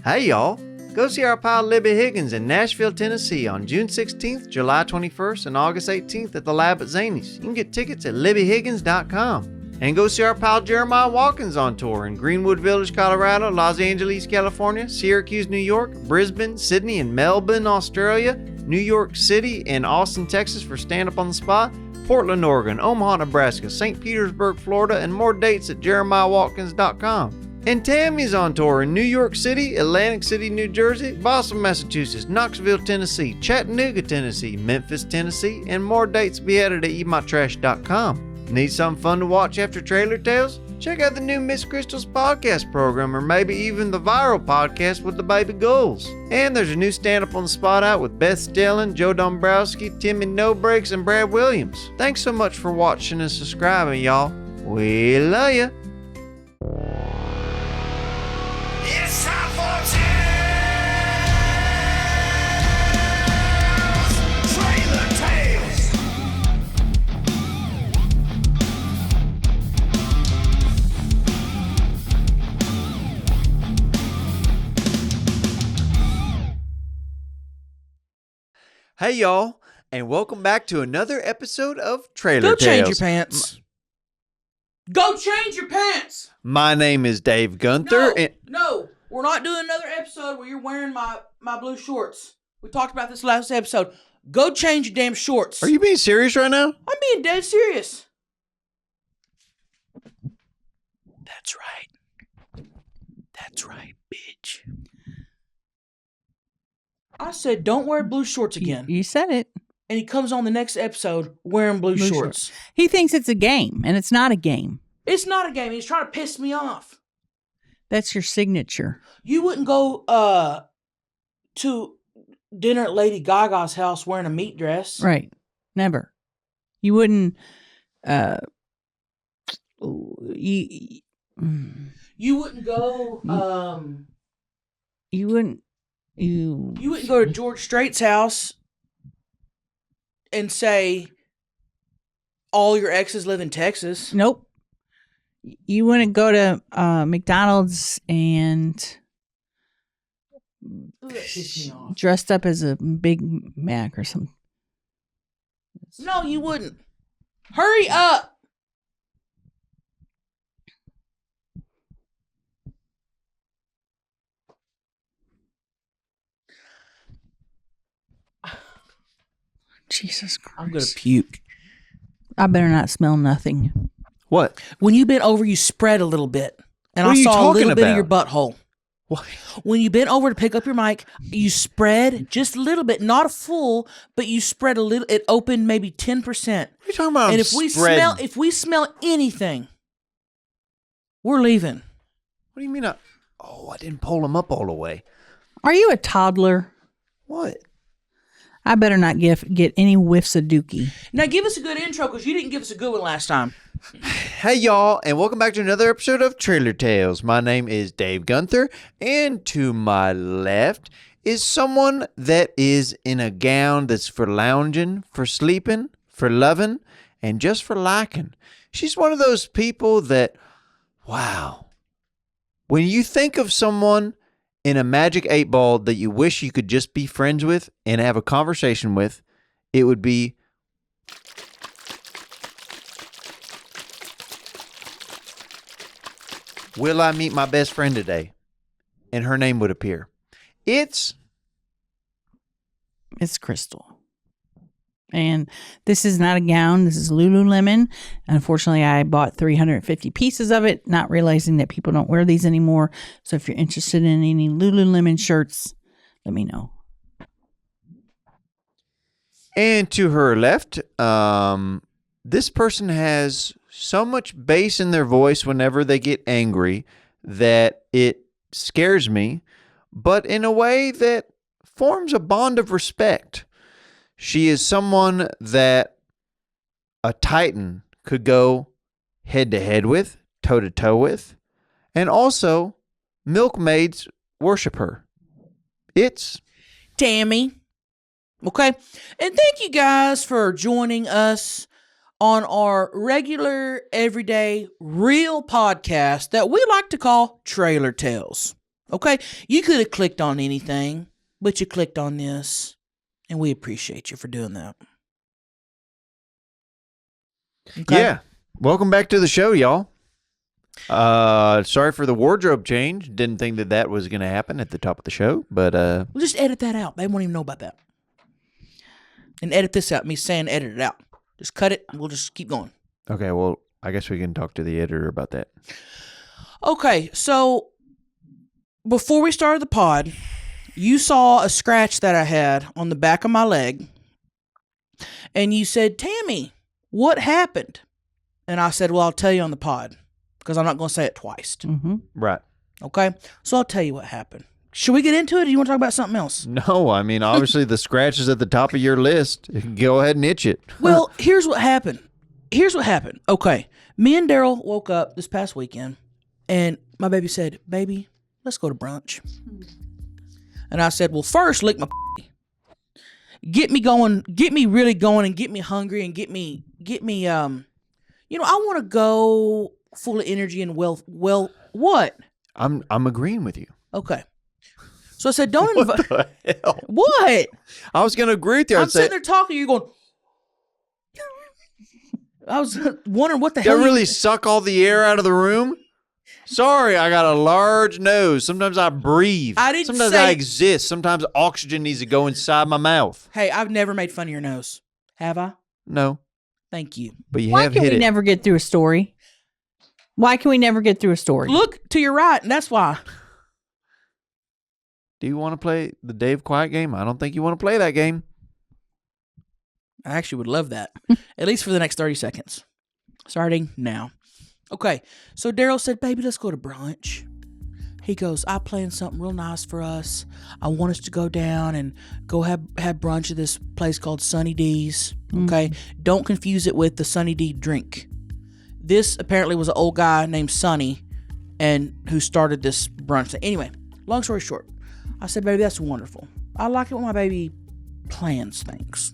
Hey y'all, go see our pal Libbie Higgins in Nashville, Tennessee on June 16th, July 21st, and August 18th at the Lab at Zany's. You can get tickets at LibbieHiggins.com. And go see our pal Jeremiah Watkins on tour in Greenwood Village, Colorado, Los Angeles, California, Syracuse, New York, Brisbane, Sydney, and Melbourne, Australia, New York City, and Austin, Texas for Stand Up on the Spot, Portland, Oregon, Omaha, Nebraska, St. Petersburg, Florida, and more dates at JeremiahWatkins.com. And Tammy's on tour in New York City, Atlantic City, New Jersey, Boston, Massachusetts, Knoxville, Tennessee, Chattanooga, Tennessee, Memphis, Tennessee, and more dates be added at eatmytrash.com. Need something fun to watch after Trailer Tales? Check out the new Miss Crystal's podcast program, or maybe even the viral podcast with the baby goals. And there's a new stand-up on the spot out with Beth Stelling, Joe Dombrowski, Timmy No Breaks, and Brad Williams. Thanks so much for watching and subscribing, y'all. We love ya. It's time for Trailer Tales. Hey y'all, and welcome back to another episode of Trailer Go Tales. change your pants. Go change your pants. My name is Dave Gunther, No, we're not doing another episode where you're wearing my blue shorts. We talked about this last episode. Go change your damn shorts. Are you being serious right now? I'm being dead serious. That's right. That's right, bitch. I said don't wear blue shorts again. You said it. And he comes on the next episode wearing blue shorts. He thinks it's a game, and it's not a game. It's not a game. He's trying to piss me off. That's your signature. You wouldn't go to dinner at Lady Gaga's house wearing a meat dress. Right. Never. You wouldn't, You wouldn't go you wouldn't, You wouldn't go to George Strait's house and say all your exes live in Texas. nope. You wouldn't go to McDonald's and Ooh, that pissed me off. dressed up as a Big Mac or something. No, you wouldn't. Hurry up. Jesus Christ. I'm going to puke. I better not smell nothing. What? When you bent over, you spread a little bit. And What I are you saw a talking little bit of your about? butthole. What? When you bent over to pick up your mic, you spread just a little bit, not a full, but you spread a little. It opened maybe 10%. What are you talking about? And if we smell anything, we're leaving. What do you mean? I didn't pull them up all the way. Are you a toddler? What? I better not get any whiffs of dookie. Now give us a good intro because you didn't give us a good one last time. Hey y'all, and welcome back to another episode of Trailer Tales. My name is Dave Gunther, and to my left is someone that is in a gown that's for lounging, for sleeping, for loving, and just for liking. She's one of those people that, wow, when you think of someone in a magic 8-ball that you wish you could just be friends with and have a conversation with, it would be will I meet my best friend today? And her name would appear. It's Crystal. And this is not a gown. This is Lululemon. Unfortunately, I bought 350 pieces of it, not realizing that people don't wear these anymore. So if you're interested in any Lululemon shirts, let me know. And to her left, this person has so much bass in their voice whenever they get angry that it scares me, but in a way that forms a bond of respect. She is someone that a Titan could go head to head with, toe to toe with, and also milkmaids worship her. It's Tammy. Okay. And thank you guys for joining us on our regular, everyday, real podcast that we like to call Trailer Tales. Okay? You could have clicked on anything, but you clicked on this, and we appreciate you for doing that. Okay? Yeah. Welcome back to the show, y'all. Sorry for the wardrobe change. Didn't think that was going to happen at the top of the show, but We'll just edit that out. They won't even know about that. And edit this out. Me saying edit it out. Just cut it, and we'll just keep going. okay, well, I guess we can talk to the editor about that. Okay, so before we started the pod, you saw a scratch that I had on the back of my leg, and you said, Tammy, what happened? And I said, well, I'll tell you on the pod, because I'm not going to say it twice. Mm-hmm. Right. Okay, so I'll tell you what happened. Should we get into it, or do you want to talk about something else? No, I mean, obviously the scratch is at the top of your list. Go ahead and itch it. Well, here's what happened. Okay, me and Darryl woke up this past weekend, and my baby said, baby, let's go to brunch. And I said, well, first, lick my get me going, get me really going, and get me hungry, and get me, I want to go full of energy and well, what? I'm agreeing with you. Okay. So I said, don't invite. What the hell? What? I was going to agree with you. I'm I'd say, sitting there talking, you're going. I was wondering what the do I hell. really suck all the air out of the room? Sorry, I got a large nose. Sometimes I breathe. I didn't Sometimes say- I exist. Sometimes oxygen needs to go inside my mouth. Hey, I've never made fun of your nose. Have I? No, Thank you. but you Why have can hit we it. never get through a story? Why can we never get through a story? Look to your right, and that's why. Do you want to play the Dave Quiet game? I don't think you want to play that game. I actually would love that. At least for the next 30 seconds. Starting now. Okay, so Darryl said, baby, let's go to brunch. He goes, I planned something real nice for us. I want us to go down and go have brunch at this place called Sunny D's. Okay? Don't confuse it with the Sunny D drink. This apparently was an old guy named Sonny and who started this brunch thing. Anyway, long story short, I said, baby, that's wonderful. I like it when my baby plans things.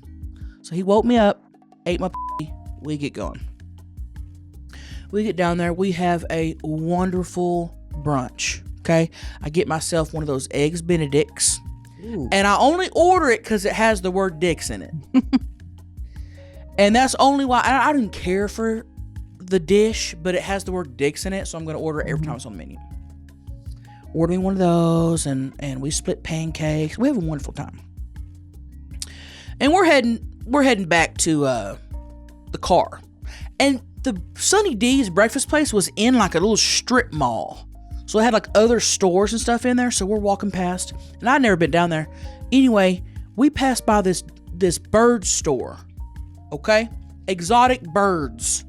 So he woke me up, ate my we get going. We get down there. We have a wonderful brunch. Okay. I get myself one of those eggs Benedicts. Ooh. And I only order it because it has the word dicks in it. And that's only why I didn't care for the dish, but it has the word dicks in it. So I'm going to order it every time it's on the menu. Order me one of those, and we split pancakes. We have a wonderful time. And we're heading back to the car. And the Sunny D's breakfast place was in like a little strip mall. So it had like other stores and stuff in there. So we're walking past, and I'd never been down there. Anyway, we passed by this bird store. Okay? Exotic birds.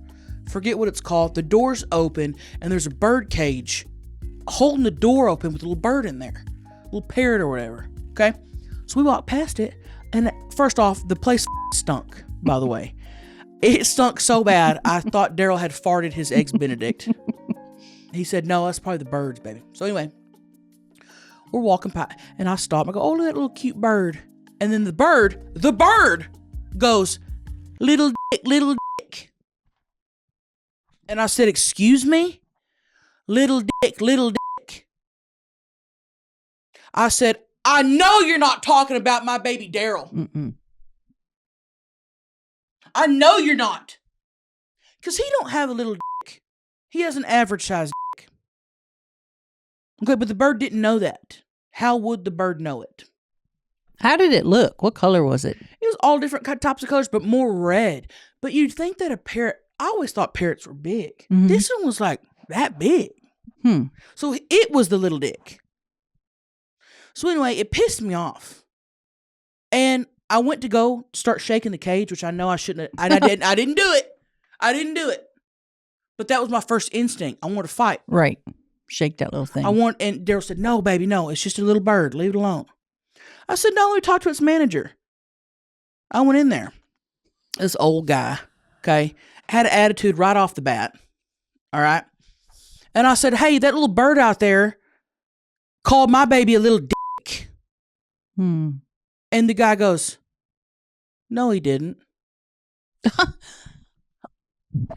Forget what it's called. The door's open, and there's a bird cage holding the door open with a little bird in there. A little parrot or whatever. Okay? So we walked past it, and first off, the place stunk, by the way. It stunk so bad, I thought Darryl had farted his eggs Benedict. He said, no, that's probably the birds, baby. So anyway, we're walking by, and I stop. I go, oh, look at that little cute bird. And then the bird goes, little dick. And I said, excuse me? Little dick. I said, I know you're not talking about my baby Darryl. Mm-mm. I know you're not. Because he don't have a little dick. He has an average size dick. Okay, but the bird didn't know that. How would the bird know it? How did it look? What color was it? It was all different types of colors, but more red. But you'd think that a parrot, I always thought parrots were big. Mhm. This one was like that big. Hmm. So it was the little dick. So anyway, it pissed me off. And I went to go start shaking the cage, which I know I shouldn't have. I didn't do it. But that was my first instinct. I wanted to fight. Right. Shake that little thing. And Darryl said, no, baby, no. It's just a little bird. Leave it alone. I said, no, let me talk to its manager. I went in there. This old guy, okay, had an attitude right off the bat. All right. And I said, hey, that little bird out there called my baby a little dick. Hmm. And the guy goes, no, he didn't.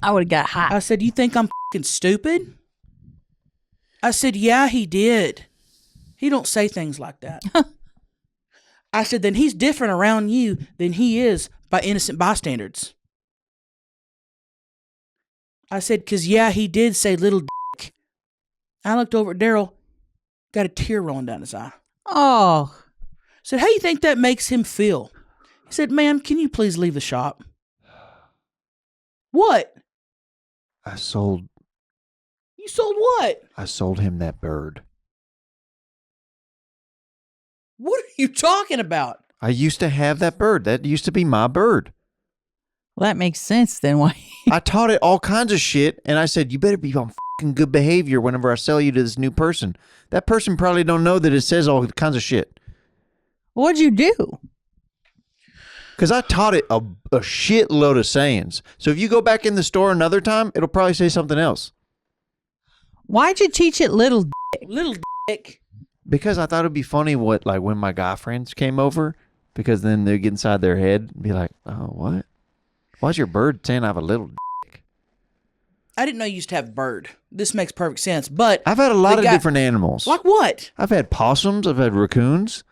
I would have got hot. I said, you think I'm fucking stupid? I said, yeah, he did. He don't say things like that. I said, then he's different around you than he is by innocent bystanders. I said, because, yeah, he did say little dick. I looked over at Darryl, got a tear rolling down his eye. Oh. Said, how do you think that makes him feel? He said, ma'am, can you please leave the shop? What? I sold You sold what? him that bird. What are you talking about? I used to have that bird. That used to be my bird. Well, that makes sense then. Why? I taught it all kinds of shit, and I said, you better be on fucking good behavior whenever I sell you to this new person. That person probably don't know that it says all kinds of shit. What'd you do? Because I taught it a shitload of sayings. So if you go back in the store another time, it'll probably say something else. Why'd you teach it little Little dick. Because I thought it'd be funny when my guy friends came over, because then they'd get inside their head and be like, oh, what? Why's your bird saying I have a little dick? I didn't know you used to have bird. This makes perfect sense, but... I've had a lot of different animals. Like what? I've had possums. I've had raccoons.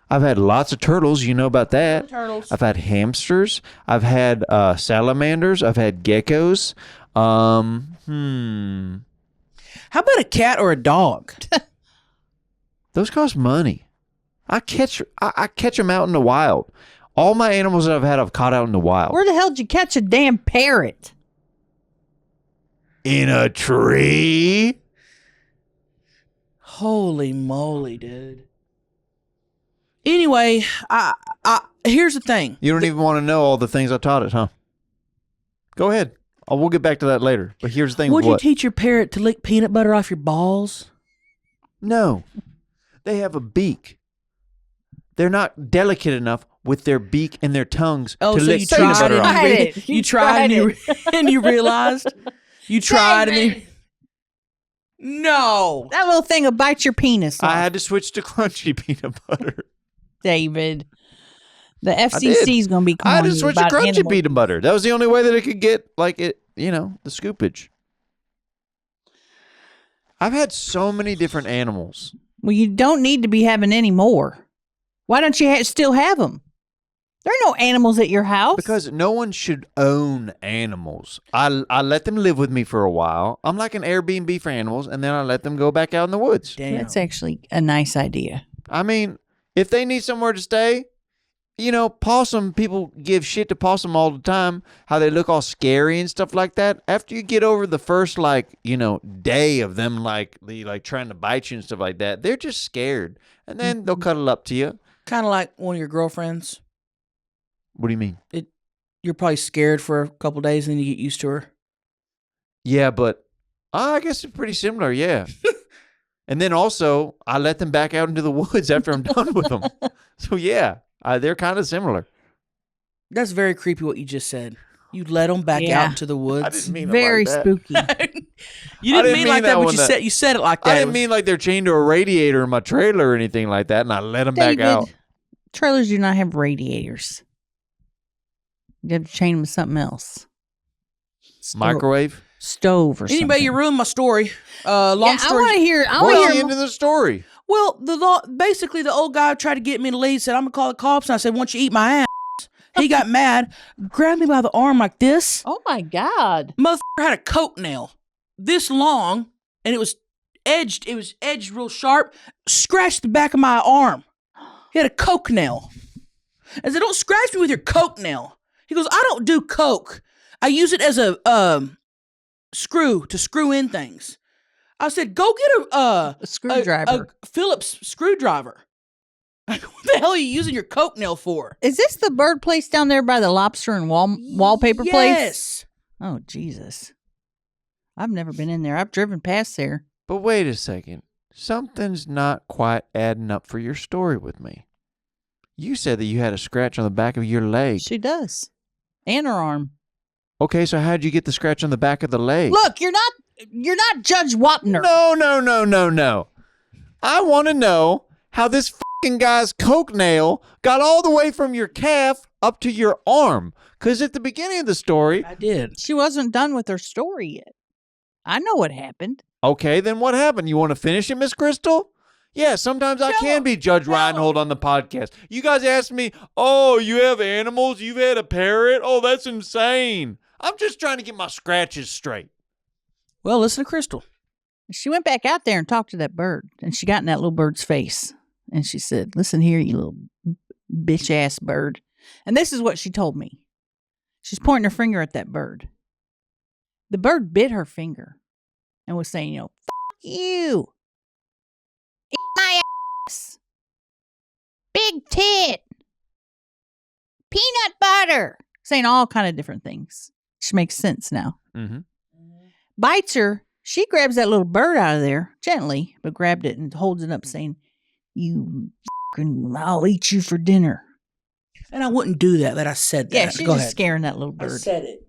I've had lots of turtles. You know about that. Turtles. I've had hamsters. I've had salamanders. I've had geckos. How about a cat or a dog? Those cost money. I catch them out in the wild. All my animals that I've had, I've caught out in the wild. Where the hell did you catch a damn parrot? In a tree. Holy moly, dude. Anyway, I here's the thing. You don't even want to know all the things I taught it, huh? Go ahead. We'll get back to that later. But here's the thing. Would you teach your parrot to lick peanut butter off your balls? No. They have a beak. They're not delicate enough with their beak and their tongues to lick peanut butter off. You tried and you realized? You tried and No. That little thing will bite your penis off. I had to switch to crunchy peanut butter. David. The FCC is going to be calling I had to you switch to about crunchy animal. peanut butter. That was the only way that it could get, the scoopage. I've had so many different animals. Well, you don't need to be having any more. Why don't you still have them? There are no animals at your house. Because no one should own animals. I let them live with me for a while. I'm like an Airbnb for animals, and then I let them go back out in the woods. Damn. That's actually a nice idea. I mean, if they need somewhere to stay, possum, people give shit to possum all the time, how they look all scary and stuff like that. After you get over the first, day of them, trying to bite you and stuff like that, they're just scared. And then they'll cuddle up to you. Kind of like one of your girlfriends. What do you mean? You're probably scared for a couple days and then you get used to her. Yeah, but I guess it's pretty similar, yeah. And then also, I let them back out into the woods after I'm done with them. So, yeah, they're kind of similar. That's very creepy what you just said. You let them back Yeah. out into the woods. I didn't mean it Very like that. spooky. You didn't mean like that, but you said it like that. I didn't mean like they're chained to a radiator in my trailer or anything like that, and I let them back David, out. Trailers do not have radiators. You have to chain them to something else. Microwave? Stove or something. Anybody, you ruined my story. Long story. I want to hear. What's the end of the story? Well, basically the old guy tried to get me to leave. Said I'm gonna call the cops, and I said, "Once you eat my ass," he got mad, grabbed me by the arm like this. Oh my God! Motherfucker had a coat nail this long, and it was edged. It was edged real sharp. Scratched the back of my arm. He had a coke nail. I said, "Don't scratch me with your coke nail." He goes, "I don't do coke. I use it as a screw to screw in things." I said, "Go get A screwdriver. a Phillips screwdriver." What the hell are you using your coke nail for? Is this the bird place down there by the lobster and wallpaper place? Yes. Oh Jesus! I've never been in there. I've driven past there. But wait a second. Something's not quite adding up for your story with me. You said that you had a scratch on the back of your leg. She does, and her arm. Okay, so how'd you get the scratch on the back of the leg? Look, you're not Judge Wapner. No. I want to know how this fucking guy's coke nail got all the way from your calf up to your arm. Because at the beginning of the story... I did. She wasn't done with her story yet. I know what happened. Okay, then what happened? You want to finish it, Miss Crystal? Yeah, sometimes I can be Judge Reinhold on the podcast. You guys ask me, oh, you have animals? You've had a parrot? Oh, that's insane. I'm just trying to get my scratches straight. Well, listen to Crystal. She went back out there and talked to that bird, and she got in that little bird's face. And she said, listen here, you little bitch-ass bird. And this is what she told me. She's pointing her finger at that bird. The bird bit her finger and was saying, you know, fuck you. Eat my ass. Big tit. Peanut butter. Saying all kind of different things. Which makes sense now. Mm-hmm. Bites her. She grabs that little bird out of there, gently, but grabbed it and holds it up saying, you fucking, I'll eat you for dinner. And I wouldn't do that, but I said that. Yeah, she's Go just ahead. scaring that little I bird. said it.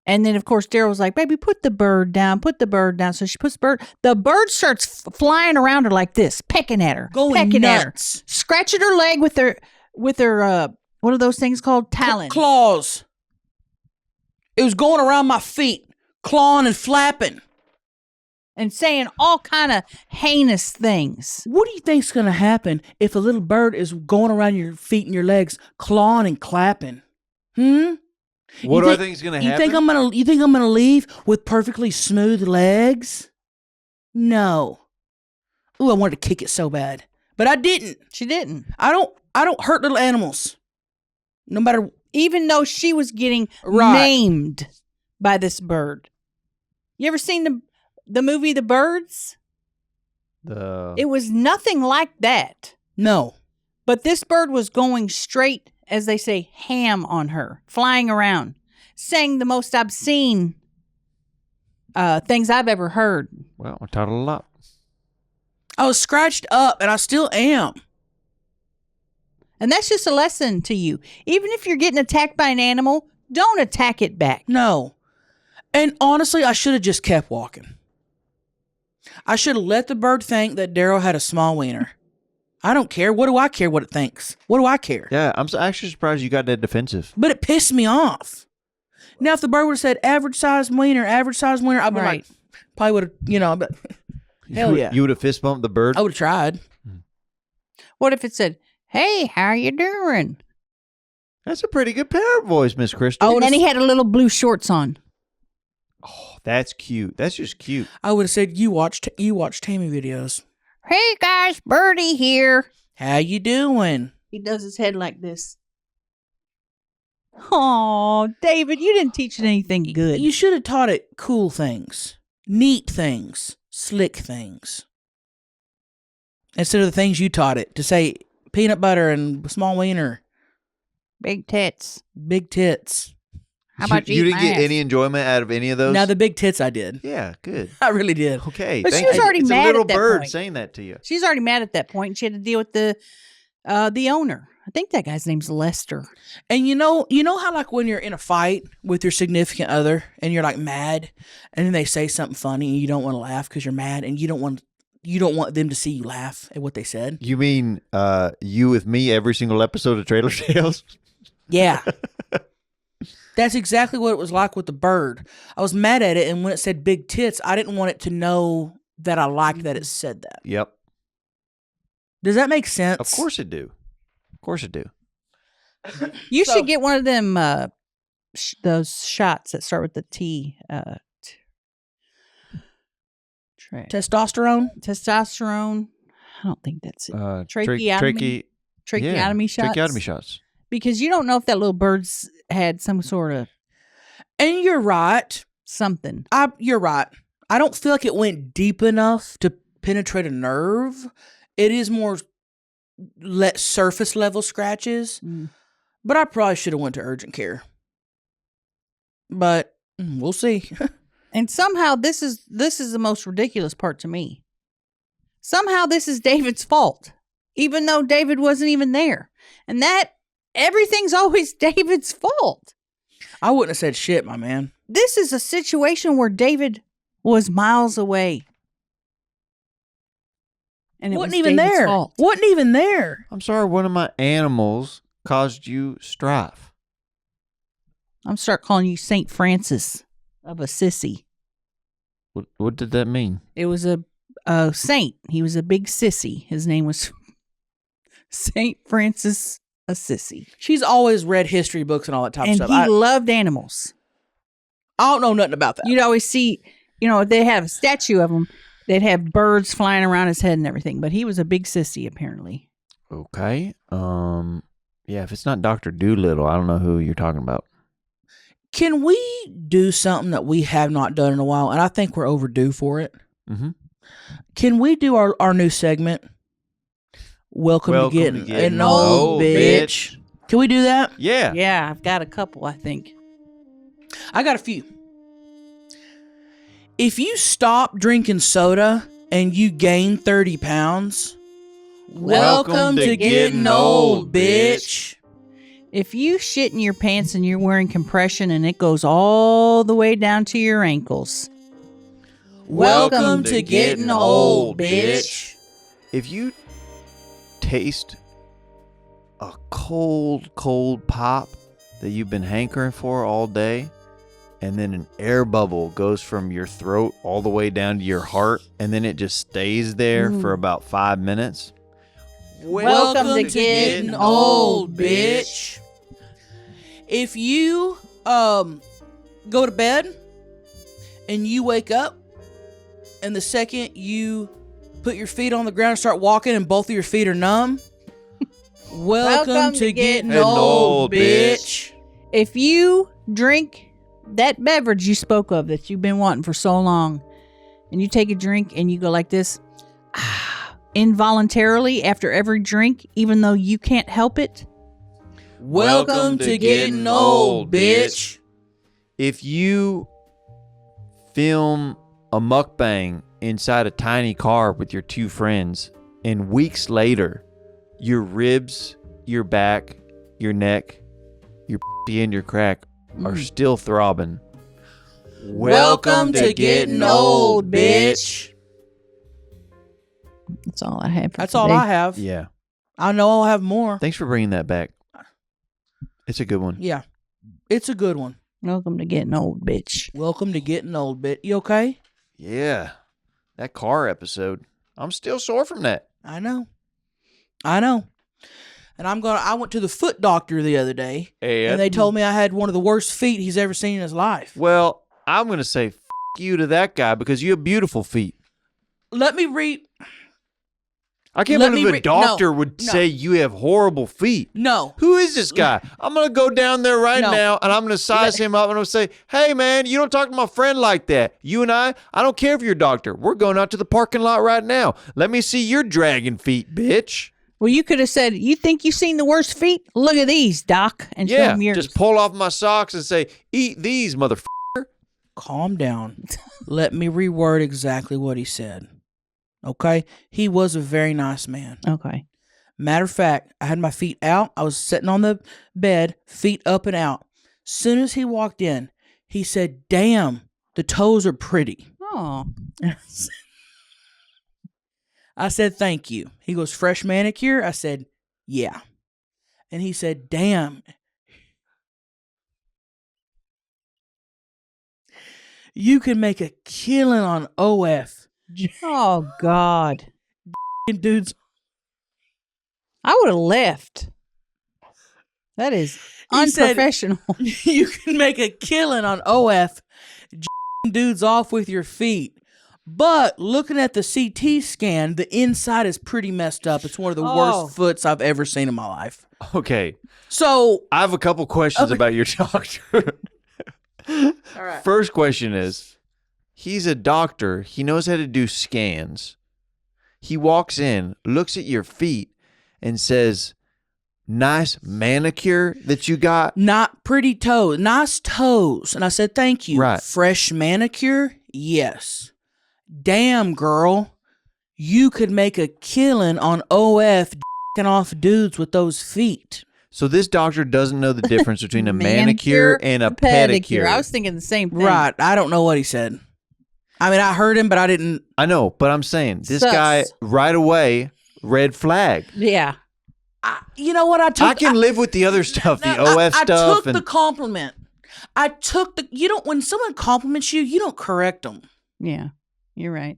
And then, of course, Darryl was like, baby, put the bird down, put the bird down. So she puts the bird. The bird starts flying around her like this, pecking at her. Going pecking at her. nuts. Scratching her leg with her, what are those things called? Talons. Claws. It was going around my feet, clawing and flapping. And saying all kind of heinous things. What do you think's going to happen if a little bird is going around your feet and your legs, clawing and clapping? What do I think is going to happen? You think I'm gonna leave with perfectly smooth legs? No. Ooh, I wanted to kick it so bad, but I didn't. She didn't. I don't hurt little animals. No matter. Even though she was getting Right. maimed by this bird. You ever seen the movie The Birds? It was nothing like that. No. But this bird was going straight, as they say, ham on her, flying around, saying the most obscene things I've ever heard. Well, I taught a lot. I was scratched up, and I still am. And that's just a lesson to you. Even if you're getting attacked by an animal, don't attack it back. No. And honestly, I should have just kept walking. I should have let the bird think that Darryl had a small wiener. I don't care. What do I care what it thinks? What do I care? Yeah, I'm actually surprised you got that defensive. But it pissed me off. Now, if the bird would have said average size wiener, I'd be like, probably would have, but hell yeah. You would have fist bumped the bird? I would have tried. What if it said, hey, how you doing? That's a pretty good parrot voice, Miss Crystal. Oh, and then he had a little blue shorts on. Oh, that's cute. That's just cute. I would have said, you watch Tammy videos. Hey, guys, Birdie here. How you doing? He does his head like this. Oh, David, you didn't teach it anything good. You should have taught it cool things, neat things, slick things. Instead of the things you taught it, to say peanut butter and small wiener. Big tits. Big tits. How about you didn't get any enjoyment out of any of those? Now the big tits I did. Yeah, good. I really did. Okay, But she was already it's mad a little at that bird point. saying that to you. She's already mad at that point, and she had to deal with the owner. I think that guy's name's Lester. And you know how like when you're in a fight with your significant other and you're like mad, and then they say something funny and you don't want to laugh because you're mad, and you don't want them to see you laugh at what they said. You mean you with me every single episode of Trailer Tales? Yeah. That's exactly what it was like with the bird. I was mad at it, and when it said big tits, I didn't want it to know that I liked that it said that. Yep. Does that make sense? Of course it do. Of course it do. You should get one of them those shots that start with the T. Testosterone? Testosterone. I don't think that's it. Tracheotomy shots. Tracheotomy shots. Because you don't know if that little bird's had some sort of And you're right. something. You're right. I don't feel like it went deep enough to penetrate a nerve. It is more surface level scratches. But I probably should have went to urgent care. But we'll see. And somehow this is the most ridiculous part to me. Somehow this is David's fault, even though David wasn't even there. And that everything's always David's fault. I wouldn't have said shit, my man. This is a situation where David was miles away. And it Wasn't was even David's there. fault. Wasn't even there. I'm sorry, one of my animals caused you strife. I'm start calling you St. Francis of Assisi. What did that mean? It was a saint. He was a big sissy. His name was Saint Francis Assisi. She's always read history books and all that type And of stuff. he loved animals. I don't know nothing about that. You'd always see, they have a statue of him. They'd have birds flying around his head and everything. But he was a big sissy, apparently. Okay. Yeah, if it's not Dr. Doolittle, I don't know who you're talking about. Can we do something that we have not done in a while? And I think we're overdue for it. Mm-hmm. Can we do our new segment? Welcome to getting an old bitch. Can we do that? Yeah. Yeah, I've got a couple, I think. I got a few. If you stop drinking soda and you gain 30 pounds, welcome to getting old, bitch. If you shit in your pants and you're wearing compression and it goes all the way down to your ankles, welcome to getting old, bitch. If you taste a cold pop that you've been hankering for all day, and then an air bubble goes from your throat all the way down to your heart, and then it just stays there for about 5 minutes. Welcome to getting old, bitch. If you go to bed and you wake up, and the second you put your feet on the ground and start walking and both of your feet are numb, welcome to getting old, bitch. If you drink that beverage you spoke of that you've been wanting for so long, and you take a drink and you go like this, involuntarily after every drink, even though you can't help it, welcome to getting old, bitch. If you film a mukbang inside a tiny car with your two friends, and weeks later, your ribs, your back, your neck, your and your crack are still throbbing, welcome to getting old, bitch. That's all I have. That's all I have. Yeah. I know I'll have more. Thanks for bringing that back. It's a good one. Yeah. It's a good one. Welcome to getting old, bitch. Welcome to getting old, bitch. You okay? Yeah. That car episode. I'm still sore from that. I know. And I went to the foot doctor the other day, and they told me I had one of the worst feet he's ever seen in his life. Well, I'm going to say f*** you to that guy because you have beautiful feet. Let me read. I can't believe a doctor would say you have horrible feet. No. Who is this guy? I'm going to go down there right now, and I'm going to size him up, and I'm going to say, hey, man, you don't talk to my friend like that. You and I don't care if you're a doctor. We're going out to the parking lot right now. Let me see your dragon feet, bitch. Well, you could have said, you think you've seen the worst feet? Look at these, doc. And show them yours. Just pull off my socks and say, eat these, motherfucker. Calm down. Let me reword exactly what he said. Okay? He was a very nice man. Okay. Matter of fact, I had my feet out. I was sitting on the bed, feet up and out. Soon as he walked in, he said, damn, the toes are pretty. Oh. I said, thank you. He goes, fresh manicure? I said, yeah. And he said, damn. You can make a killing on OF. Oh, God. Dudes. I would have left. That is unprofessional. You can make a killing on OF. Dudes off with your feet. But looking at the CT scan, the inside is pretty messed up. It's one of the worst foots I've ever seen in my life. Okay. So I have a couple questions about your doctor. all right. First question is, he's a doctor. He knows how to do scans. He walks in, looks at your feet, and says, nice manicure that you got. Not pretty toes. Nice toes. And I said, thank you. Right. Fresh manicure? Yes. Damn, girl. You could make a killing on OF d***ing off dudes with those feet. So this doctor doesn't know the difference between a manicure and a pedicure. I was thinking the same thing. Right. I don't know what he said. I mean, I heard him, but I didn't. I know, but I'm saying this Sus. guy right away, red flag. Yeah. You know what? I can live with the other stuff, the OF I stuff. took the compliment. When someone compliments you, you don't correct them. Yeah. You're right.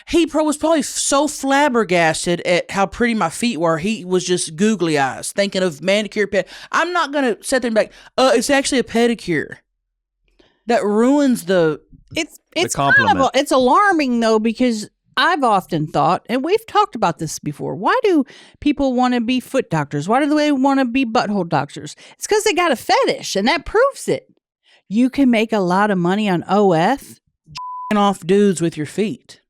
He was probably so flabbergasted at how pretty my feet were. He was just googly eyes, thinking of manicure, I'm not gonna sit there and be like, it's actually a pedicure. That ruins the. It's compliment. it's alarming though, because I've often thought, and we've talked about this before, why do people want to be foot doctors? Why do they want to be butthole doctors? It's because they got a fetish, and that proves it. You can make a lot of money on OF. Off dudes with your feet.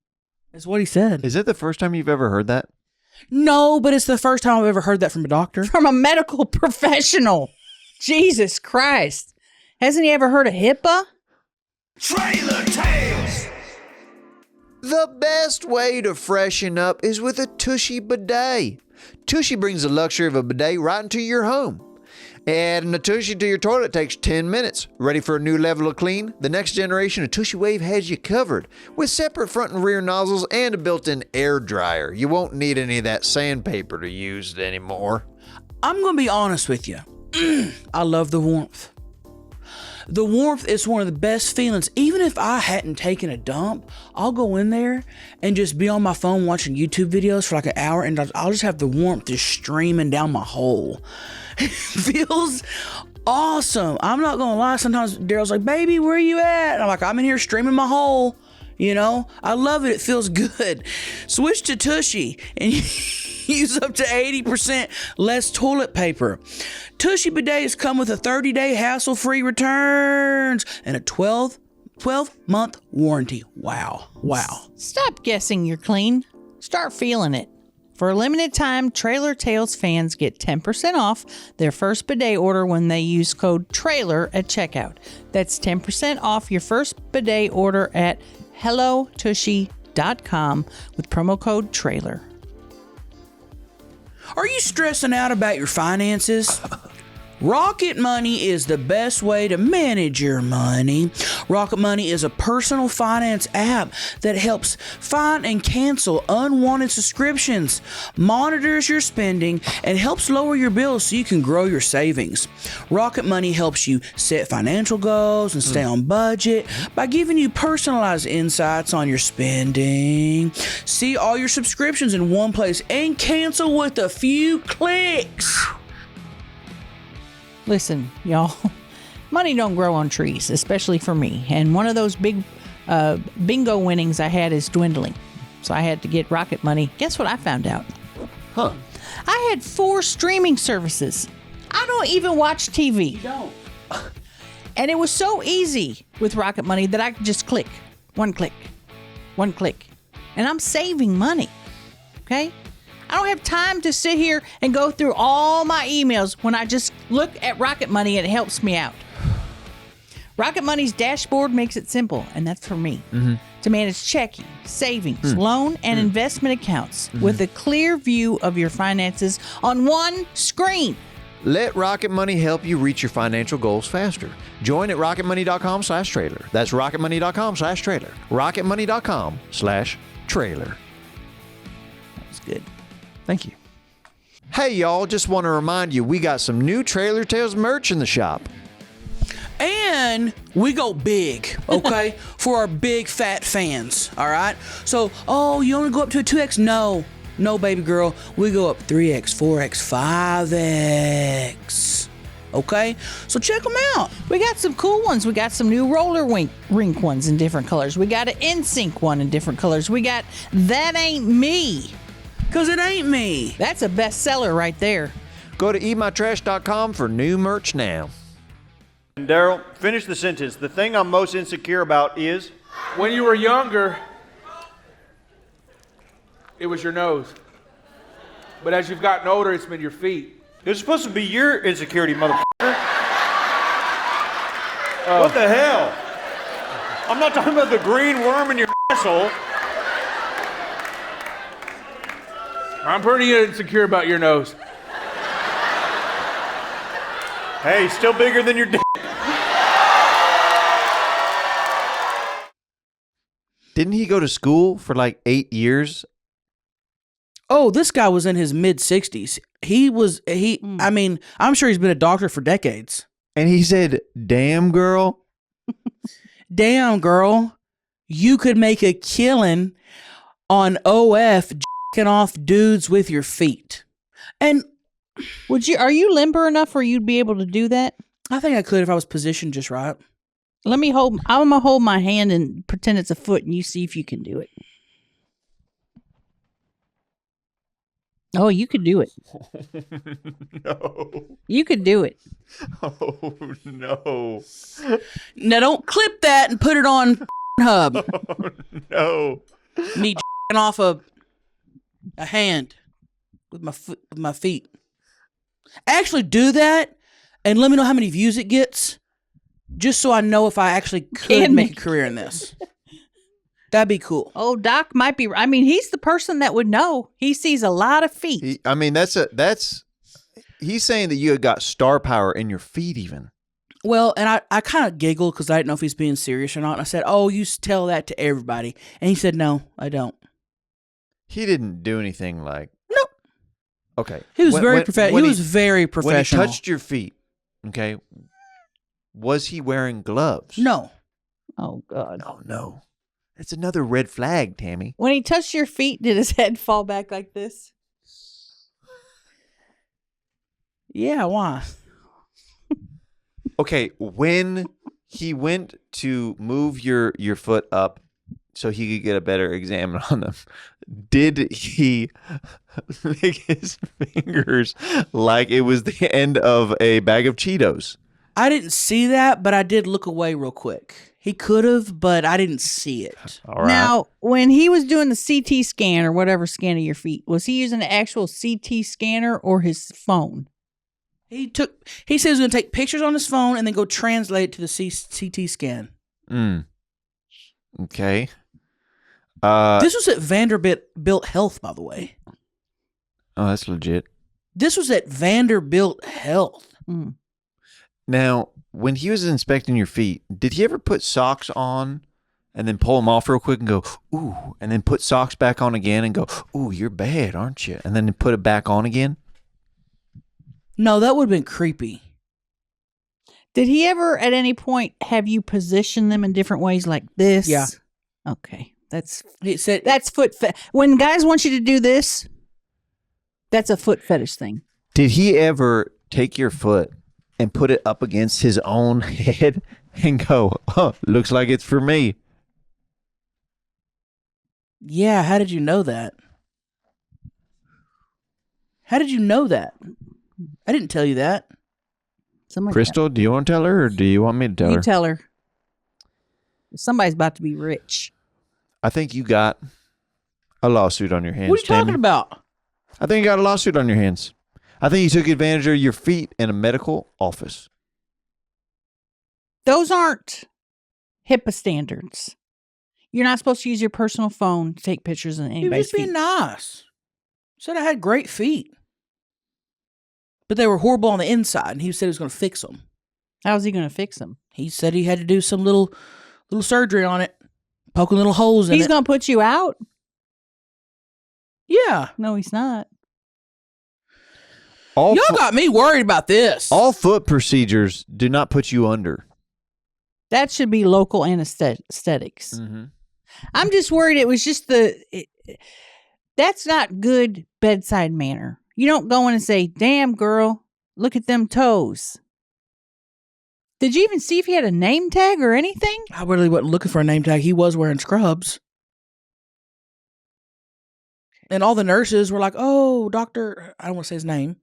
That's what he said. Is it the first time you've ever heard that? No, but it's the first time I've ever heard that from a doctor. From a medical professional. Jesus Christ. Hasn't he ever heard of HIPAA? Trailer Tales. The best way to freshen up is with a Tushy bidet. Tushy brings the luxury of a bidet right into your home. Adding a Tushy to your toilet takes 10 minutes. Ready for a new level of clean? The next generation of Tushy Wave has you covered. With separate front and rear nozzles and a built-in air dryer. You won't need any of that sandpaper to use anymore. I'm going to be honest with you. I love the warmth. The warmth is one of the best feelings. Even if I hadn't taken a dump, I'll go in there and just be on my phone watching YouTube videos for like an hour, and I'll just have the warmth just streaming down my hole. It feels awesome. I'm not gonna lie. Sometimes Darryl's like, "Baby, where you at?" And I'm like, "I'm in here streaming my hole." You know, I love it. It feels good. Switch to Tushy and use up to 80% less toilet paper. Tushy bidets come with a 30-day hassle-free returns and a 12-month warranty. Wow. Stop guessing you're clean. Start feeling it. For a limited time, Trailer Tales fans get 10% off their first bidet order when they use code TRAILER at checkout. That's 10% off your first bidet order at hellotushy.com with promo code TRAILER. Are you stressing out about your finances? Rocket Money is the best way to manage your money. Rocket Money is a personal finance app that helps find and cancel unwanted subscriptions, monitors your spending, and helps lower your bills so you can grow your savings. Rocket Money helps you set financial goals and stay on budget by giving you personalized insights on your spending. See all your subscriptions in one place and cancel with a few clicks. Listen, y'all, money don't grow on trees, especially for me. And one of those big bingo winnings I had is dwindling. So I had to get Rocket Money. Guess what I found out? Huh. I had 4 streaming services. I don't even watch TV. You don't. And it was so easy with Rocket Money that I could just click. One click. And I'm saving money. Okay? I don't have time to sit here and go through all my emails when I just look at Rocket Money and it helps me out. Rocket Money's dashboard makes it simple, and that's for me, to manage checking, savings, loan, and investment accounts with a clear view of your finances on one screen. Let Rocket Money help you reach your financial goals faster. Join at rocketmoney.com/trailer. That's rocketmoney.com/trailer. rocketmoney.com/trailer. That was good. Thank you. Hey, y'all, just want to remind you, we got some new Trailer Tales merch in the shop. And we go big, okay? For our big fat fans, all right? So, you only go up to a 2X? No, baby girl. We go up 3X, 4X, 5X. Okay? So check them out. We got some cool ones. We got some new roller rink ones in different colors. We got an NSYNC one in different colors. We got That Ain't Me. Because it ain't me. That's a bestseller right there. Go to eatmytrash.com for new merch now. Darryl, finish the sentence. The thing I'm most insecure about is... When you were younger, it was your nose. But as you've gotten older, it's been your feet. It was supposed to be your insecurity, motherfucker. What the hell? I'm not talking about the green worm in your asshole. I'm pretty insecure about your nose. Hey, still bigger than your dick. Didn't he go to school for like 8 years? Oh, this guy was in his mid-60s. I mean, I'm sure he's been a doctor for decades. And he said, "Damn, girl." Damn, girl. you could make a killing on OF jacking off dudes with your feet. And Are you limber enough where you'd be able to do that? I think I could if I was positioned just right. I'm gonna hold my hand and pretend it's a foot, and you see if you can do it. Oh, you could do it. No. You could do it. Oh, no. Now don't clip that and put it on Hub. No. Me jacking off a hand with my feet. Actually do that and let me know how many views it gets, just so I know if I actually could make a career in this. That'd be cool. Oh, Doc might be. I mean, he's the person that would know. He sees a lot of feet. He's saying that you had got star power in your feet even. Well, and I kind of giggled because I didn't know if he's being serious or not. And I said, "Oh, you tell that to everybody." And he said, "No, I don't." He didn't do anything like. No. Okay. He was very professional. He was very professional. When he touched your feet, okay, was he wearing gloves? No. Oh, God. Oh, no. That's another red flag, Tammy. When he touched your feet, did his head fall back like this? Yeah, why? Okay, when he went to move your foot up so he could get a better exam on them, did he lick his fingers like it was the end of a bag of Cheetos? I didn't see that, but I did look away real quick. He could have, but I didn't see it. All right. Now, when he was doing the CT scan or whatever scan of your feet, was he using an actual CT scanner or his phone? He said he was going to take pictures on his phone and then go translate it to the CT scan. Okay. This was at Vanderbilt Health, by the way. Oh, that's legit. This was at Vanderbilt Health. Now, when he was inspecting your feet, did he ever put socks on and then pull them off real quick and go, ooh, and then put socks back on again and go, ooh, you're bad, aren't you? And then put it back on again? No, that would have been creepy. Did he ever at any point have you position them in different ways like this? Yeah. Okay. That's foot. When guys want you to do this, that's a foot fetish thing. Did he ever take your foot and put it up against his own head and go, oh, looks like it's for me? Yeah, how did you know that? How did you know that? I didn't tell you that. Crystal, do you want to tell her or do you want me to tell her? You tell her. Somebody's about to be rich. I think you got a lawsuit on your hands. What are you talking about? I think you got a lawsuit on your hands. I think you took advantage of your feet in a medical office. Those aren't HIPAA standards. You're not supposed to use your personal phone to take pictures of anybody's He was just feet. being nice. Said I had great feet. But they were horrible on the inside, and he said he was going to fix them. How's he going to fix them? He said he had to do some little surgery on it, poking little holes in it. He's going to put you out? Yeah. No, he's not. Y'all got me worried about this. All foot procedures do not put you under. That should be local anesthetics. Mm-hmm. I'm just worried it was just that's not good bedside manner. You don't go in and say, damn, girl, look at them toes. Did you even see if he had a name tag or anything? I really wasn't looking for a name tag. He was wearing scrubs. And all the nurses were like, oh, doctor, I don't want to say his name.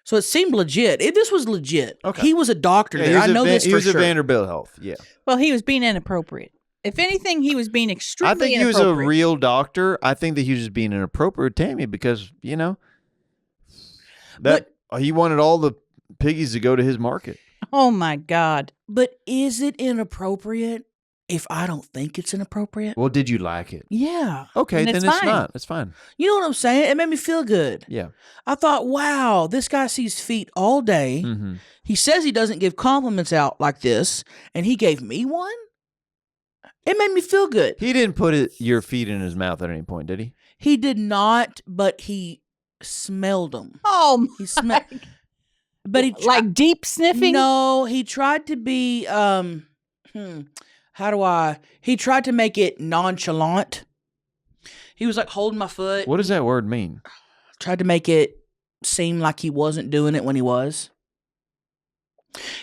So it seemed legit. This was legit. Okay. He was a doctor there. I know this for sure. He was at Vanderbilt Health, yeah. Well, he was being inappropriate. If anything, he was being extremely I think he was inappropriate. a real doctor. I think that he was just being inappropriate, Tammy, because, you know, he wanted all the piggies to go to his market. Oh, my God. But is it inappropriate if I don't think it's inappropriate? Well, did you like it? Yeah. Okay, And then it's it's fine. not. It's fine. You know what I'm saying? It made me feel good. Yeah. I thought, wow, this guy sees feet all day. Mm-hmm. He says he doesn't give compliments out like this, and he gave me one? It made me feel good. He didn't put your feet in his mouth at any point, did he? He did not, but he smelled them. Oh, He smelled. But he like deep sniffing? No, he tried to be how He tried to make it nonchalant. He was like holding my foot. What does that word mean? Tried to make it seem like he wasn't doing it when he was.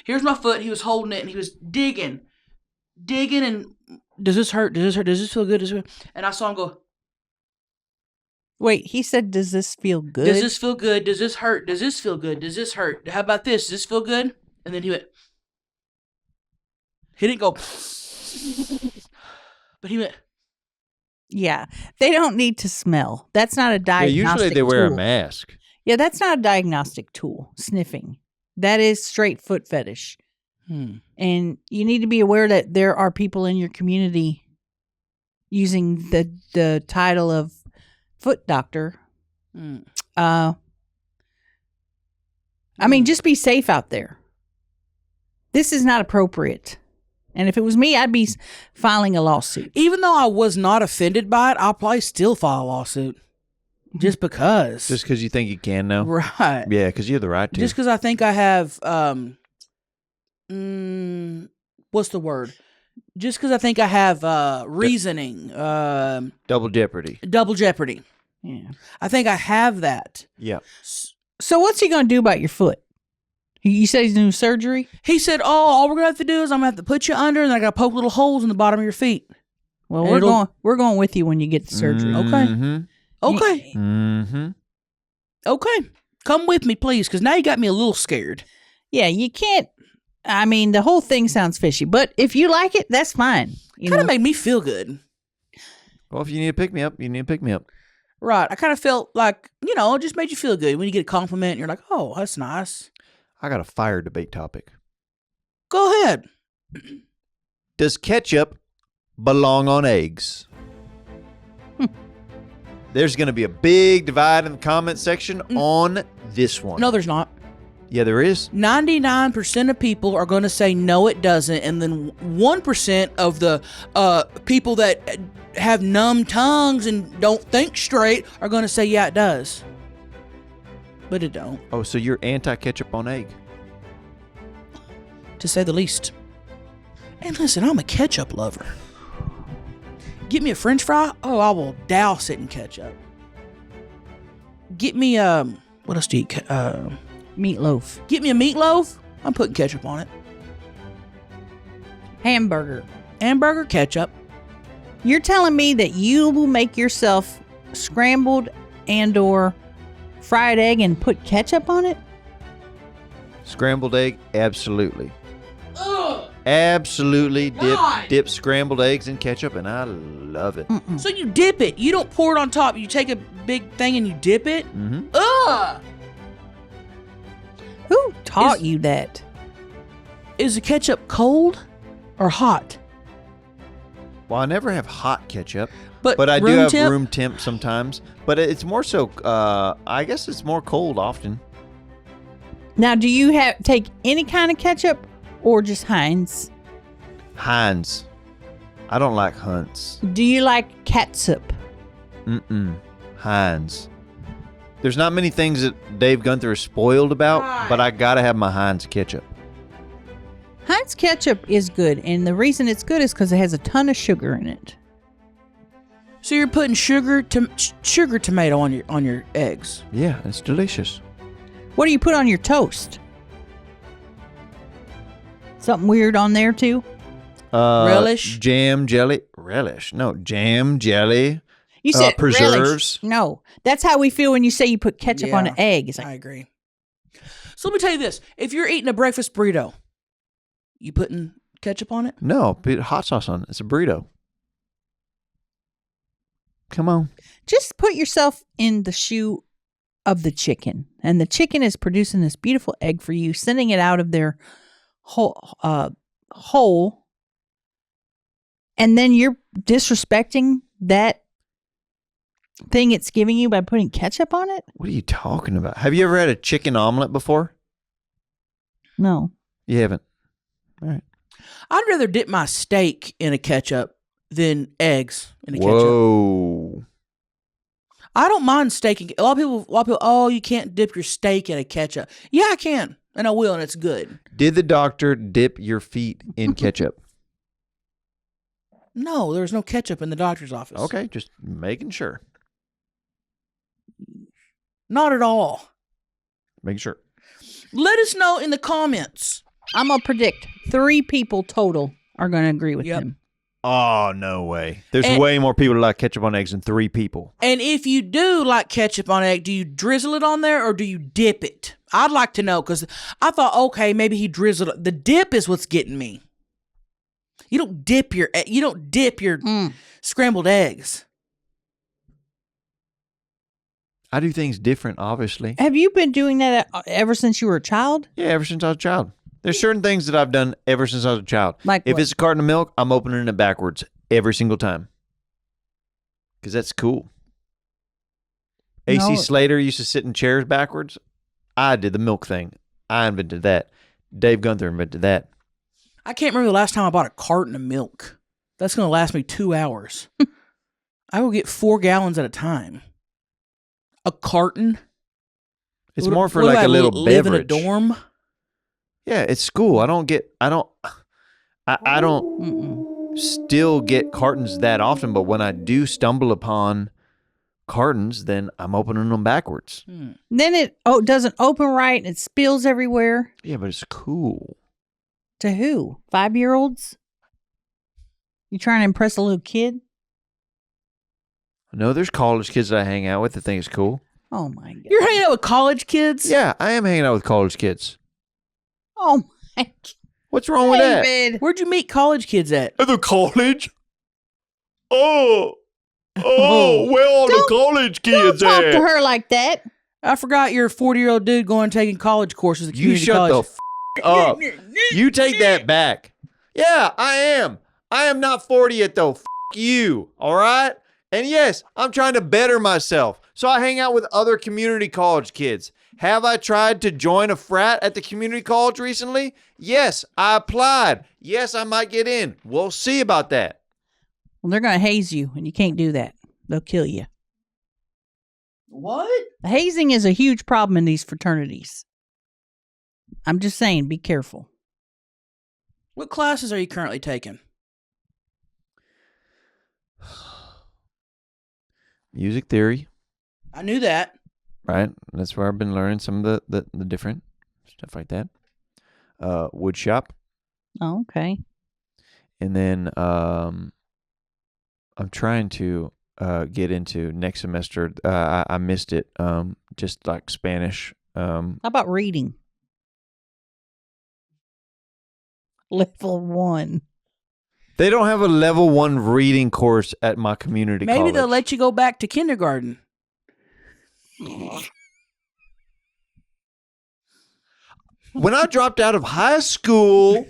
Here's my foot. He was holding it and he was digging, and does this hurt? Does this hurt? Does this feel good? Does this feel... And I saw him go, Wait, he said, does this feel good? does this feel good? Does this hurt? Does this feel good? Does this hurt? How about this? Does this feel good? And then he went, he didn't go, but he went, Yeah. They don't need to smell. That's not a Yeah, diagnostic usually they wear tool. a mask. Yeah, that's not a diagnostic tool, sniffing. That is straight foot fetish. And you need to be aware that there are people in your community using the title of foot doctor. I mean, just be safe out there. This is not appropriate. And if it was me, I'd be filing a lawsuit. even though I was not offended by it, I'll probably still file a lawsuit. Just because. Just because you think you can now? Right. Yeah, because you have the right to. Just because I think I have, what's the word? Just because I think I have reasoning, Double jeopardy. double jeopardy. Yeah. I think I have that. Yeah. So what's he going to do about your foot? You said he's doing surgery? He said, "Oh, all we're gonna have to do is I'm gonna have to put you under, and I gotta poke little holes in the bottom of your feet." Well, And we're going with you when you get the surgery. Okay. Mm-hmm. Okay, Mm-hmm. okay, come with me, please, because now you got me a little scared. Yeah, you can't. I mean, the whole thing sounds fishy, but if you like it, that's fine. You Kind know? of made me feel good. Well, if you need to pick me up, you need to pick me up. Right. I kind of felt like, it just made you feel good when you get a compliment and you're like, oh, that's nice. I got a fire debate topic. Go ahead. Does ketchup belong on eggs? There's going to be a big divide in the comment section on this one. No, there's not. Yeah, there is. 99% of people are going to say no, it doesn't. And then 1% of the people that have numb tongues and don't think straight are going to say, yeah, it does. But it don't, Oh, so you're anti-ketchup on egg? to say the least. And listen, I'm a ketchup lover. Get me a French fry. Oh, I will douse it in ketchup. Get me what else do you eat? Meatloaf. Get me a meatloaf. I'm putting ketchup on it. Hamburger. Hamburger, ketchup. You're telling me that you will make yourself scrambled and or fried egg and put ketchup on it? Scrambled egg? Absolutely. Ugh. Absolutely God. dip scrambled eggs in ketchup, and I love it. So you dip it. You don't pour it on top. You take a big thing and you dip it. Mm-hmm. Ugh. Who taught you that? Is the ketchup cold or hot? Well, I never have hot ketchup, But but I do room have temp? room temp sometimes. But it's more so, I guess it's more cold often. Now, do you take any kind of ketchup or just Heinz? Heinz. I don't like Hunt's. Do you like catsup? Mm-mm. Heinz. There's not many things that Dave Gunther is spoiled about, but I gotta have my Heinz ketchup. Heinz ketchup is good, and the reason it's good is because it has a ton of sugar in it. So you're putting sugar tomato on your eggs. Yeah, it's delicious. What do you put on your toast? Something weird on there too? Relish? Jam, jelly. Relish. No, jam, jelly. You said preserves. relish. No, that's how we feel when you say you put ketchup on an egg. It's like, I agree. So let me tell you this. If you're eating a breakfast burrito, you putting ketchup on it? No, put hot sauce on it. It's a burrito. Come on. just put yourself in the shoe of the chicken, and the chicken is producing this beautiful egg for you, sending it out of their hole, and then you're disrespecting that thing it's giving you by putting ketchup on it? What are you talking about? Have you ever had a chicken omelet before? No. You haven't. All right. I'd rather dip my steak in a ketchup than eggs in a ketchup. Whoa. I don't mind steak. A lot of people, oh, you can't dip your steak in a ketchup. Yeah, I can, and I will, and it's good. Did the doctor dip your feet in ketchup? Did the doctor dip my feet in ketchup? Did the doctor dip your feet in ketchup? Yeah, I can, and I will, and it's good. Did the doctor dip your feet in ketchup? No, there's no ketchup in the doctor's office. Okay, just making sure. Not at all. Making sure. Let us know in the comments. I'm going to predict 3 people total are going to agree with him. Oh, no way. There's And- way more people that like ketchup on eggs than 3 people. And if you do like ketchup on egg, do you drizzle it on there or do you dip it? I'd like to know because I thought, okay, maybe he drizzled it. The dip is what's getting me. You don't dip your scrambled eggs. I do things different, obviously. Have you been doing that ever since you were a child? Yeah, ever since I was a child. There's certain things that I've done ever since I was a child. Like if what? it's a carton of milk, I'm opening it backwards every single time. Because that's cool. AC No. Slater used to sit in chairs backwards. I did the milk thing. I invented that. Dave Gunther invented that. I can't remember the last time I bought a carton of milk. That's going to last me 2 hours. I will get 4 gallons at a time. A carton? It's What- more for what do like I a little live beverage. in a dorm? Yeah, it's school. I don't Mm-mm. still get cartons that often, but when I do stumble upon cartons, then I'm opening them backwards. Then it doesn't open right and it spills everywhere. Yeah, but it's cool. To who? 5-year-olds? You trying to impress a little kid? No, there's college kids that I hang out with that think it's cool. Oh my God. You're hanging out with college kids? Yeah, I am hanging out with college kids. Oh my God. What's wrong with that? David. Where'd you meet college kids at? At the college? Oh, Oh, where all the college Don't kids talk to her like that. I forgot you're a 40-year-old dude going taking college courses at You community shut college. the up. You take that back. Yeah, I am. I am not 40 yet though. You, all right? And yes, I'm trying to better myself. So I hang out with other community college kids. Have I tried to join a frat at the community college recently? Yes, I applied. Yes, I might get in. We'll see about that. Well, they're going to haze you, and you can't do that. They'll kill you. What? Hazing is a huge problem in these fraternities. I'm just saying, be careful. What classes are you currently taking? Music theory, I knew that. right? That's where I've been learning some of the different stuff like that. Wood shop. Oh, okay. And then I'm trying to get into next semester. I missed it. Just like Spanish. How about reading? Level 1. They don't have a level 1 reading course at my community Maybe college. they'll let you go back to kindergarten. When I dropped out of high school,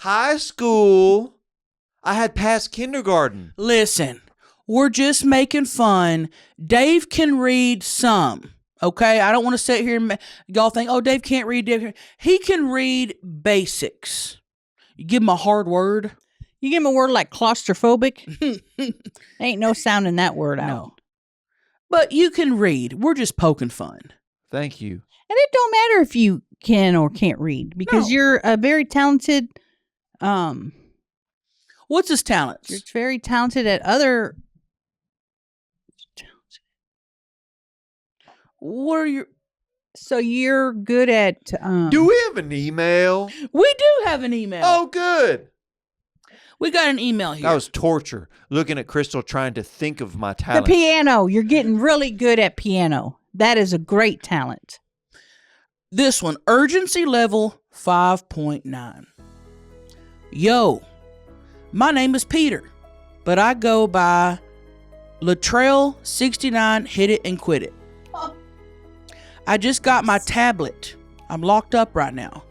I had passed kindergarten. Listen, we're just making fun. Dave can read some, okay? I don't want to sit here and y'all think, oh, Dave can't read. He can read basics. You give him a hard word. You give him a word like claustrophobic, ain't no sound in that word out. No. But you can read. We're just poking fun. Thank you. And it don't matter if you can or can't read because No. you're a very talented, What's his talents? you're very talented at other. What are your... So you're good at. Do we have an email? We do have an email. Oh, good. We got an email here. That was torture. Looking at Crystal trying to think of my the talent. piano. You're getting really good at piano. That is a great talent. This one, urgency level 5.9. Yo, my name is Peter, but I go by Latrell69, hit it and quit it. I just got my tablet. I'm locked up right now.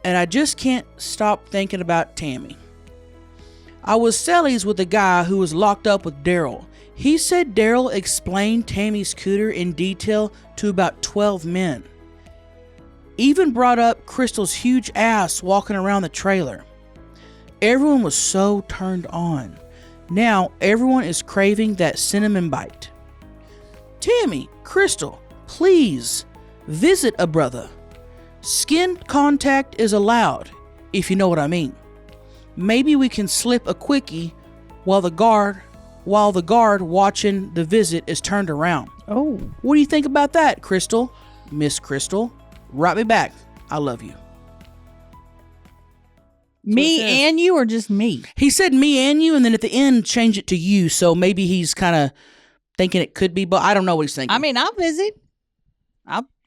And I just can't stop thinking about Tammy. I was cellies with a guy who was locked up with Darryl. He said Darryl explained Tammy's cooter in detail to about 12 men. Even brought up Crystal's huge ass walking around the trailer. Everyone was so turned on. Now everyone is craving that cinnamon bite. Tammy, Crystal, please visit a brother. Skin contact is allowed, if you know what I mean. maybe we can slip a quickie while the guard watching the visit is turned around. Oh. What do you think about that, Crystal? Miss Crystal, write me back. I love you. Me and you, or just me? He said me and you, and then at the end change it to you. So maybe he's kind of thinking it could be, but I don't know what he's thinking. I mean, I'll visit.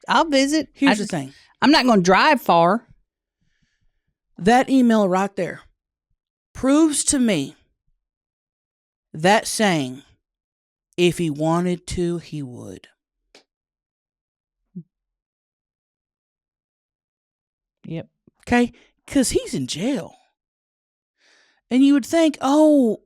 I'll visit. Here's the thing. I'm not going to drive far. That email right there proves to me that saying, if he wanted to, he would. Yep. Okay? Because he's in jail. And you would think, oh,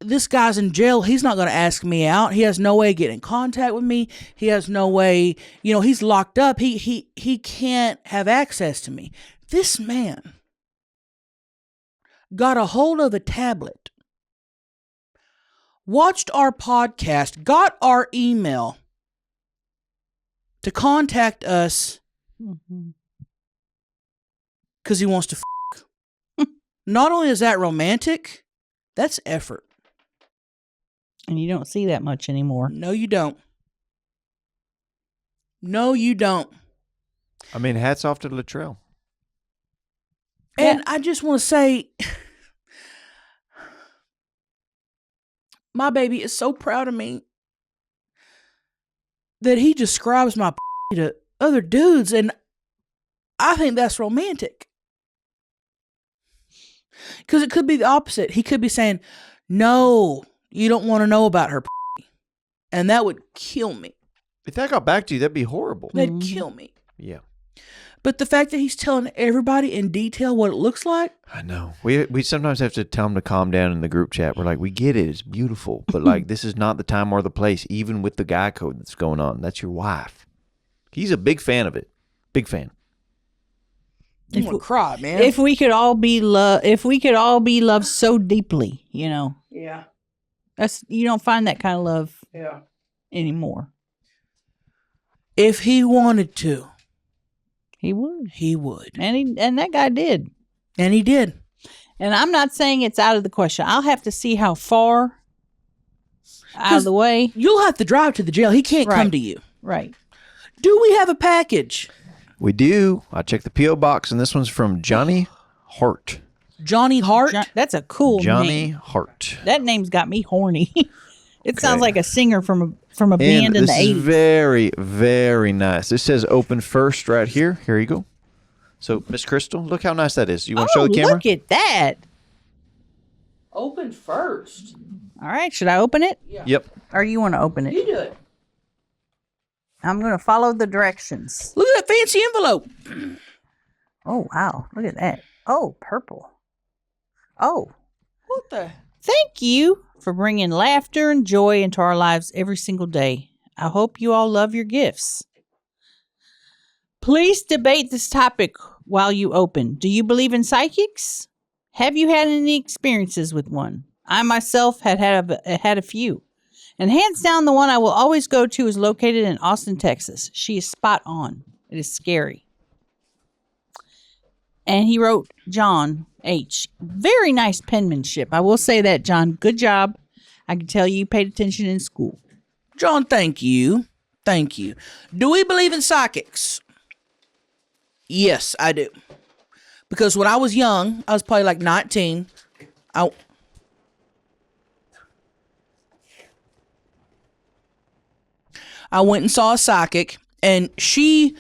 this guy's in jail. He's not going to ask me out. He has no way to get in contact with me. He has no way, he's locked up. He can't have access to me. This man got a hold of a tablet, watched our podcast, got our email to contact us because he wants to Not only is that romantic, that's effort. And you don't see that much anymore. No, you don't. No, you don't. I mean, hats off to Latrell. And I just want to say, my baby is so proud of me that he describes my to other dudes, and I think that's romantic. Because it could be the opposite. He could be saying, no, you don't want to know about her. And that would kill me. If that got back to you, that'd be horrible. That'd kill me. Yeah. But the fact that he's telling everybody in detail what it looks like. I know. We sometimes have to tell him to calm down in the group chat. We're like, we get it. It's beautiful. But like, this is not the time or the place, even with the guy code that's going on. That's your wife. He's a big fan of it. Big fan. I'm gonna cry, man. If we could all be loved so deeply, Yeah. You don't find that kind of love anymore. If he wanted to, he would. He would. And that guy did. And he did. And I'm not saying it's out of the question. I'll have to see how far out of the way. You'll have to drive to the jail. He can't come to you. Right. Do we have a package? We do. I checked the P.O. box, and this one's from Johnny Hart. Johnny Hart? That's a cool Johnny name. Hart. That name's got me horny. It sounds like a singer from a band in the 80s. This is very, very nice. This says open first right here. Here you go. So, Miss Crystal, look how nice that is. You want to show the camera? Look at that. Open first. All right. Should I open it? Yeah. Yep. Or you want to open it? You do it. I'm going to follow the directions. Look at that fancy envelope. Oh, wow. Look at that. Oh, purple. Oh. What the? Thank you for bringing laughter and joy into our lives every single day. I hope you all love your gifts. Please debate this topic while you open. Do you believe in psychics? Have you had any experiences with one? I myself had a few. And hands down, the one I will always go to is located in Austin, Texas. She is spot on. It is scary. And he wrote, John H. Very nice penmanship. I will say that, John. Good job. I can tell you paid attention in school. John, thank you. Thank you. Do we believe in psychics? Yes, I do. Because when I was young, I was probably like 19. I went and saw a psychic, and she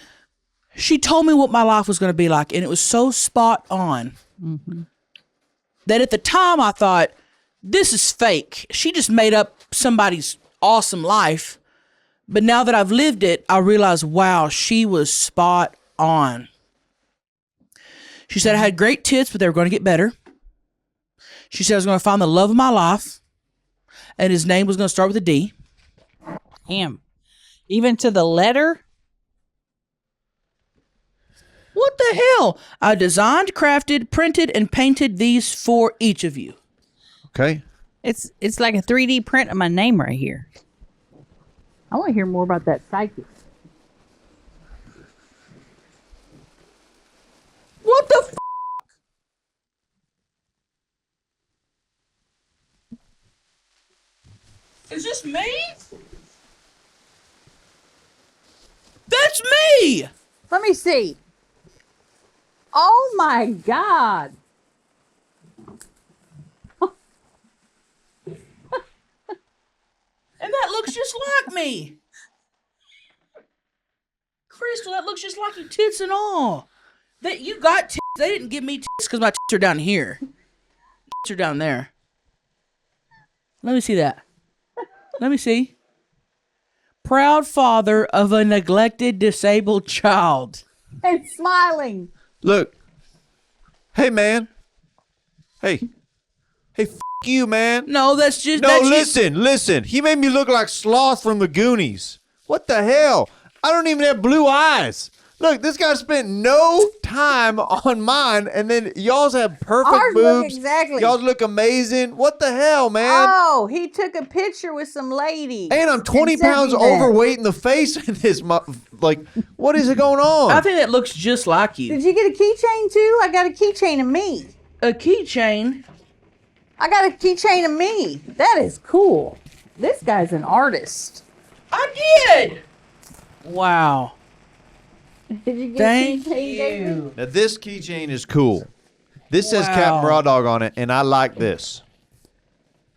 told me what my life was going to be like, and it was so spot on that at the time I thought, this is fake. She just made up somebody's awesome life. But now that I've lived it, I realize, wow, she was spot on. She said I had great tits, but they were going to get better. She said I was going to find the love of my life, and his name was going to start with a D. Damn. Even to the letter? What the hell? I designed, crafted, printed, and painted these for each of you. Okay. It's like a 3D print of my name right here. I want to hear more about that psychic. What the f***? Is this me? That's me! Let me see. Oh my God. And that looks just like me. Crystal, that looks just like your tits and all. That you got tits. They didn't give me tits because my tits are down here. Tits are down there. Let me see that. Let me see. Proud father of a neglected, disabled child. And smiling. Look. Hey, man. Hey, f you, man. No, that's just... No, that's listen. He made me look like Sloth from the Goonies. What the hell? I don't even have blue eyes. Look, this guy spent no time on mine, and then y'all's have perfect Ours boobs. look exactly. Y'all's look amazing. What the hell, man? Oh, he took a picture with some lady. And I'm 20 and sent pounds me that. overweight in the face in this. Like, what is it going on? I think that looks just like you. Did you get a keychain too? I got a keychain of me. A keychain? I got a keychain of me. That is cool. This guy's an artist. I did! Wow. Did you get Thank a keychain, David? you. Now, this keychain is cool. This says Wow. Captain Raw Dog on it, and I like this.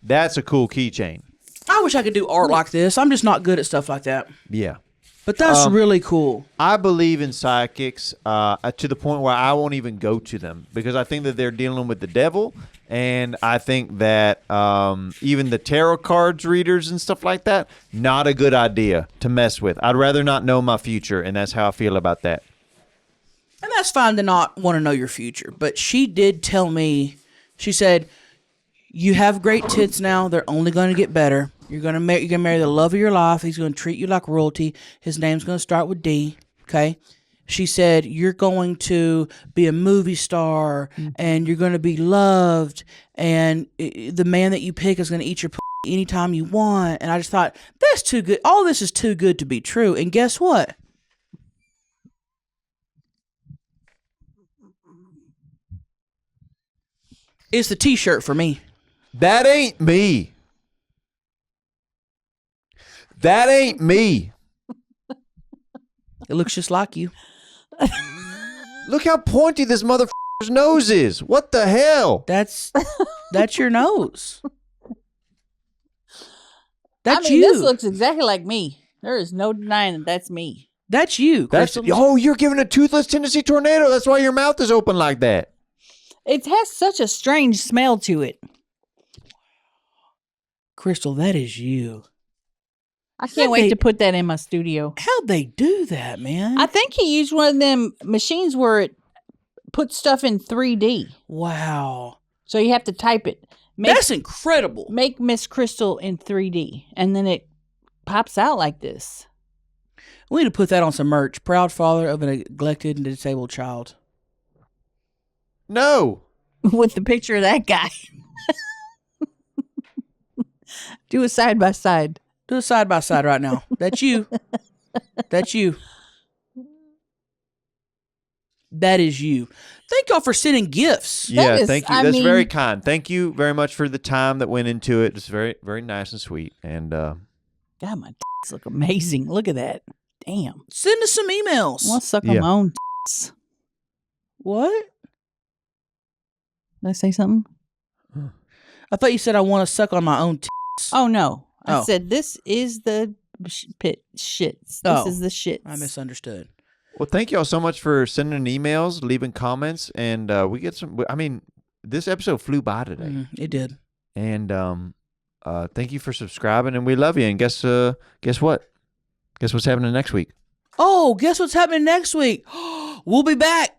That's a cool keychain. I wish I could do art like this. I'm just not good at stuff like that. Yeah. But that's really cool. I believe in psychics to the point where I won't even go to them because I think that they're dealing with the devil, and I think that even the tarot cards readers and stuff like that, not a good idea to mess with. I'd rather not know my future, and that's how I feel about that. And that's fine to not want to know your future. But she did tell me, she said, you have great tits now. They're only going to get better. You're gonna marry the love of your life. He's gonna treat you like royalty. His name's gonna start with D. Okay. She said you're going to be a movie star and you're gonna be loved, and the man that you pick is gonna eat your anytime you want. And I just thought that's too good. All this is too good to be true. And guess what? It's the T-shirt for me. That ain't me. That ain't me. It looks just like you. Look how pointy this motherfucker's nose is. What the hell? That's your nose. That's I mean, you. this looks exactly like me. There is no denying that that's me. That's you. That's you're giving a toothless Tennessee tornado. That's why your mouth is open like that. It has such a strange smell to it. Crystal, that is you. I can't wait to put that in my studio. How'd they do that, man? I think he used one of them machines where it puts stuff in 3D. Wow. So you have to type it. That's incredible. Make Miss Crystal in 3D. And then it pops out like this. We need to put that on some merch. Proud father of a neglected and disabled child. No. With the picture of that guy. Do a side by side. Do a side by side right now. That's you. That's you. That is you. Thank y'all for sending gifts. Yeah, is, thank you. That's very kind. Thank you very much for the time that went into it. It's very, very nice and sweet. And God, my tits look amazing. Look at that. Damn. Send us some emails. I want to suck on my own tits. What? Did I say something? I thought you said I want to suck on my own tits. Oh, no. I Oh. said this is the pit shits. This Oh. is the shits. I misunderstood. well, thank y'all so much for sending emails, leaving comments, and we get some. I mean, this episode flew by today, It did. and thank you for subscribing, and we love you. And guess what? Guess what's happening next week? Oh, guess what's happening next week? We'll be back.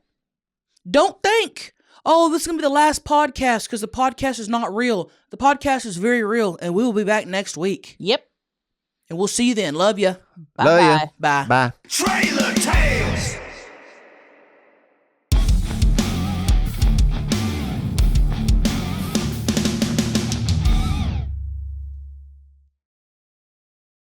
Don't think, oh, this is going to be the last podcast because the podcast is not real. The podcast is very real, and we will be back next week. Yep. And we'll see you then. Love you. Bye-bye. Bye. Bye. Trailer